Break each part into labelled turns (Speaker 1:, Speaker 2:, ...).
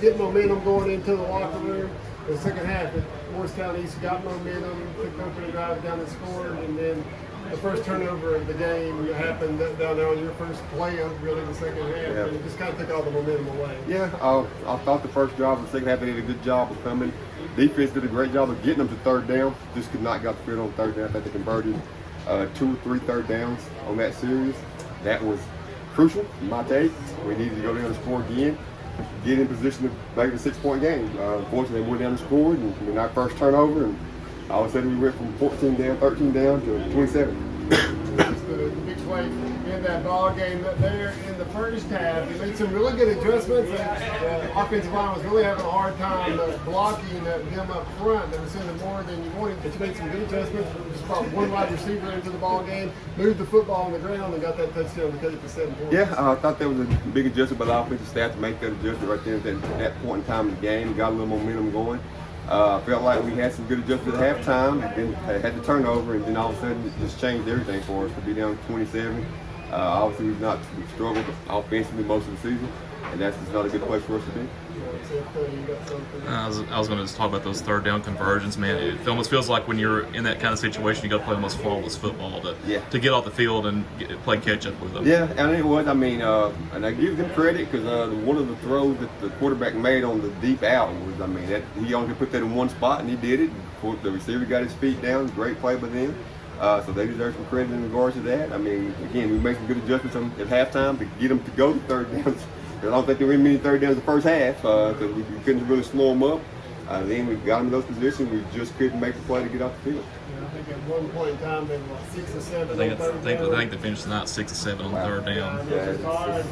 Speaker 1: Get momentum going into the locker room. The second half, Morristown East got momentum, took over the drive down and scored, and then the first turnover of the game happened down there on your first play of really the second half, and it just kind of took all the momentum away.
Speaker 2: Yeah, I thought the first drive of the second half they did a good job of coming. Defense did a great job of getting them to third down. Just could not get the field on third down. I think they converted 2 or 3 third downs on that series. That was crucial in my take. We needed to go down and score again, get in position to make it a 6-point game. Unfortunately, they went down and scored, and when our first turnover, and all of a sudden we went from 14 down, 13 down to 27.
Speaker 1: That's the big play in that ball game there in the first half. You made some really good adjustments. The offensive line was really having a hard time blocking them up front. They were sending more than you wanted, but you made some good adjustments. Just brought one wide receiver into the ball game, moved the football on the ground, and got that touchdown to cut it to 7 points.
Speaker 2: Yeah, I thought that was a big adjustment by the offensive staff to make that adjustment right there at that point in time in the game. Got a little momentum going. Felt like we had some good adjustments at halftime, and then had the turnover, and then all of a sudden it just changed everything for us to be down 27. Obviously, we've struggled offensively most of the season, and that's just not a good place for us to be.
Speaker 3: I was going to just talk about those third down conversions, man. It almost feels like when you're in that kind of situation, you got to play almost flawless football to get off the field and play catch up with them.
Speaker 2: Yeah, and it was. I mean, and I give them credit because one of the throws that the quarterback made on the deep out was, I mean, he only put that in one spot, and he did it. The receiver got his feet down. Great play by them. So they deserve some credit in regards to that. I mean, again, we made some good adjustments at halftime to get them to go to third downs. I don't think there were many third downs in the first half because we couldn't really slow them up. Then we got them in those positions. We just couldn't make the play to get off the field.
Speaker 1: Yeah, I think at one point in time they were 6 or 7
Speaker 3: I
Speaker 1: on third down.
Speaker 3: think they finished the night 6 or 7 on third down.
Speaker 1: Yeah, it was hard. It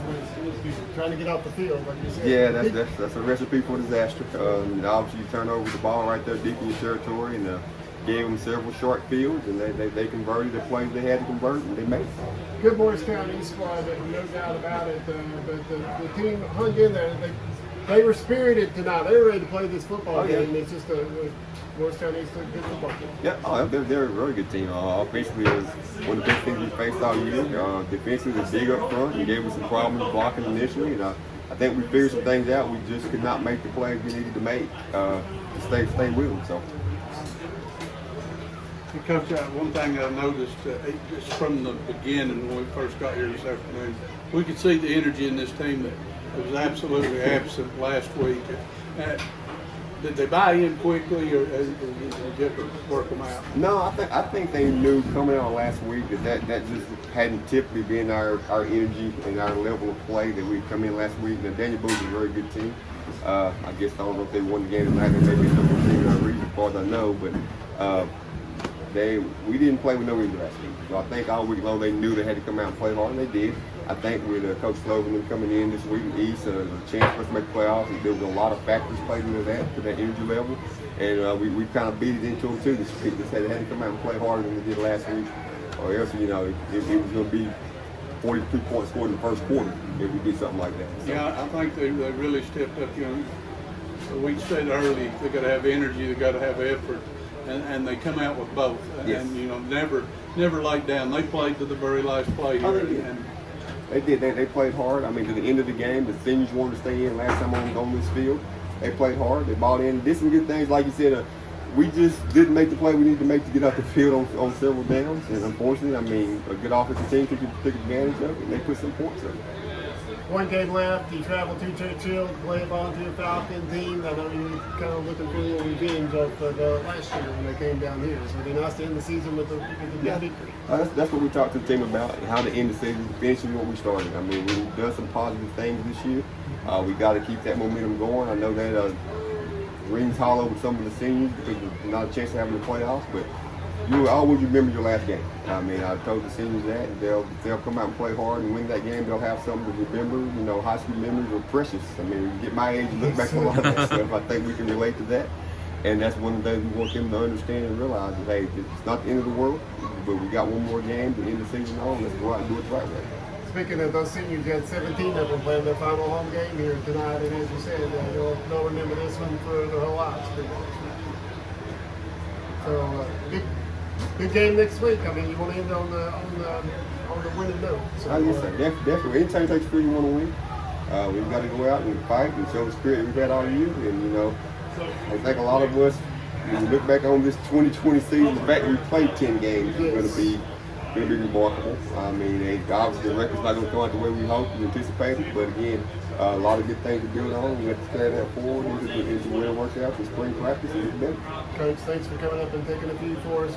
Speaker 1: was trying to get off the field, like you said.
Speaker 2: Yeah, that's a recipe for disaster. Obviously, you turn over the ball right there deep in your territory, and gave them several short fields, and they converted the plays they had to convert, and they made it.
Speaker 1: Good Morristown East squad, no doubt about it. But the team hung in there. They were spirited tonight. They were ready to play this football game. It's just Morristown East a good football team.
Speaker 2: Yeah, they're a really good team. Offensively, it was one of the best things we faced all year. Defensively, they're big up front. We gave us some problems blocking initially, and I think we figured some things out. We just could not make the plays we needed to make to stay with them. So.
Speaker 4: Coach, one thing I noticed just from the beginning when we first got here this afternoon, we could see the energy in this team that was absolutely absent last week. Did they buy in quickly, or did you have to work them out?
Speaker 2: No, I think they knew coming out last week that just hadn't typically been our energy and our level of play that we come in last week. Now, Daniel Boone's a very good team. I guess I don't know if they won the game tonight. There may be some reason as far as I know, but. We didn't play with no energy last week. So I think all week long they knew they had to come out and play hard, and they did. I think with Coach Slogan coming in this week in East, a chance for us to make the playoffs, and there was a lot of factors played into that, to that energy level. And we kind of beat it into them too this week. They had to come out and play harder than they did last week, or else, it was going to be 42 points scored in the first quarter if we did something like that. So.
Speaker 4: Yeah, I think they really stepped up. We said early, they got to have energy, they got to have effort. And they come out with both,
Speaker 2: yes.
Speaker 4: And never laid down. They played to the very last play here.
Speaker 2: They did. They played hard. I mean, to the end of the game, the seniors wanted to stay in last time on this field. They played hard. They bought in. Did some good things, like you said. We just didn't make the play we needed to make to get out the field on several downs. And unfortunately, I mean, a good offensive team took advantage of it, and they put some points up.
Speaker 1: One game left. You travel to Churchill to play a volunteer Falcon team. I know you're kind of looking for a little revenge of last year when they came down here. So it'd be nice to end the season with a good victory.
Speaker 2: That's what we talked to the team about, how to end the season, finishing what we started. I mean, we've done some positive things this year. We got to keep that momentum going. I know that rings hollow with some of the seniors because there's not a chance of having the playoffs, but you will always remember your last game. I mean, I told the seniors that, and they'll come out and play hard and win that game. They'll have something to remember. High school memories are precious. I mean, when you get my age and look back on a lot of that stuff, I think we can relate to that. And that's one of the things we want them to understand and realize that, hey, it's not the end of the world, but we got one more game to end the season on. Let's go out and do it the right way.
Speaker 1: Speaking of those seniors, you had 17 of them playing their final home game here tonight, and as you said, they'll remember this one for their whole lives. So, big game next week. I mean, you want to end on the winning note. So,
Speaker 2: yes, sir. Definitely. Anytime it takes 3, you want to win. we've got to go out and fight and show the spirit we've had all year. And, you know, I think a lot of us, when we look back on this 2020 season, the fact that we played 10 games is going to be remarkable. I mean, obviously the record's not going to come out the way we hoped and anticipated, but again, a lot of good things to build on. We have to carry that forward into winter workouts and spring practice and get better.
Speaker 1: Coach, thanks for coming up and taking a few for us.